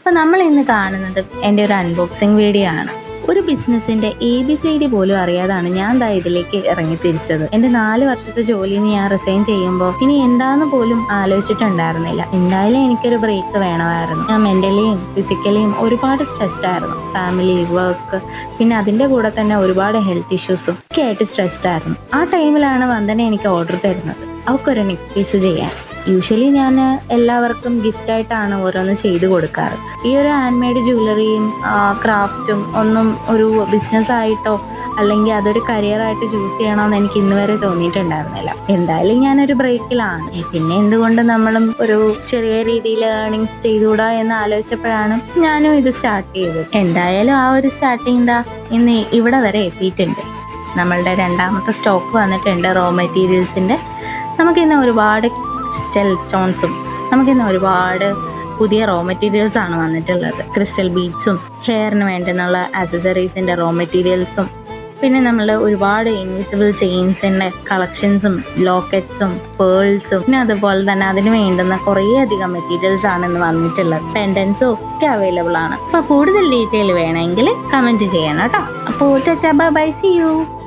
അപ്പോൾ നമ്മൾ ഇന്ന് കാണുന്നത് എൻ്റെ ഒരു അൺബോക്സിങ് വീഡിയോ ആണ്. ഒരു ബിസിനസ്സിന്റെ ABCD പോലും അറിയാതാണ് ഞാൻ ദാ ഇതിലേക്ക് ഇറങ്ങി തിരിച്ചത്. എൻ്റെ 4 വർഷത്തെ ജോലിയിൽ നിന്ന് ഞാൻ റിസൈൻ ചെയ്യുമ്പോൾ ഇനി എന്താന്ന് പോലും ആലോചിച്ചിട്ടുണ്ടായിരുന്നില്ല. എന്തായാലും എനിക്കൊരു ബ്രേക്ക് വേണമായിരുന്നു. ഞാൻ മെന്റലിയും ഫിസിക്കലിയും ഒരുപാട് സ്ട്രെസ്ഡ് ആയിരുന്നു. ഫാമിലി, വർക്ക്, പിന്നെ അതിൻ്റെ കൂടെ തന്നെ ഒരുപാട് ഹെൽത്ത് ഇഷ്യൂസും ഒക്കെ ആയിട്ട് സ്ട്രെസ്ഡ് ആയിരുന്നു. ആ ടൈമിലാണ് വന്ദന എനിക്ക് ഓർഡർ തരുന്നത്, അവൾക്കൊരു നെക്ക് പീസ് ചെയ്യാൻ. യൂഷ്വലി ഞാൻ എല്ലാവർക്കും ഗിഫ്റ്റായിട്ടാണ് ഓരോന്ന് ചെയ്ത് കൊടുക്കാറ്. ഈ ഒരു ഹാൻഡ് മെയ്ഡ് ജ്വല്ലറിയും ക്രാഫ്റ്റും ഒന്നും ഒരു ബിസിനസ്സായിട്ടോ അല്ലെങ്കിൽ അതൊരു കരിയറായിട്ട് ചൂസ് ചെയ്യണമെന്ന് എനിക്ക് ഇന്ന് വരെ തോന്നിയിട്ടുണ്ടായിരുന്നില്ല. എന്തായാലും ഞാനൊരു ബ്രേക്കിലാണ്. പിന്നെ എന്തുകൊണ്ട് നമ്മളും ഒരു ചെറിയ രീതിയിൽ ഏർണിങ്സ് ചെയ്തുകൂടാ എന്ന് ആലോചിച്ചപ്പോഴാണ് ഞാനും ഇത് സ്റ്റാർട്ട് ചെയ്തത്. എന്തായാലും ആ ഒരു സ്റ്റാർട്ടിങ് ഇന്ന് ഇവിടെ വരെ എത്തിയിട്ടുണ്ട്. നമ്മളുടെ 2ാമത്തെ സ്റ്റോക്ക് വന്നിട്ടുണ്ട് റോ മെറ്റീരിയൽസിൻ്റെ. നമുക്കിന്ന് ഒരുപാട് സ്റ്റോൺസും നമുക്കിന്ന് ഒരുപാട് പുതിയ റോ മെറ്റീരിയൽസ് ആണ് വന്നിട്ടുള്ളത്. ക്രിസ്റ്റൽ ബീഡ്സും ഹെയറിന് വേണ്ടുന്നുള്ള ആക്സസറീസിൻ്റെ റോ മെറ്റീരിയൽസും പിന്നെ നമ്മൾ ഒരുപാട് ഇൻവിസിബിൾ ചെയിൻസിൻ്റെ കളക്ഷൻസും ലോക്കറ്റ്സും പേൾസും പിന്നെ അതുപോലെ തന്നെ അതിന് വേണ്ടുന്ന കുറേ അധികം മെറ്റീരിയൽസ് ആണ് ഇന്ന് വന്നിട്ടുള്ളത്. പെൻഡൻസും ഒക്കെ അവൈലബിൾ ആണ്. അപ്പോൾ കൂടുതൽ ഡീറ്റെയിൽ വേണമെങ്കിൽ കമൻറ്റ് ചെയ്യണം കേട്ടോ. അപ്പോൾ ബൈ, സീ യു.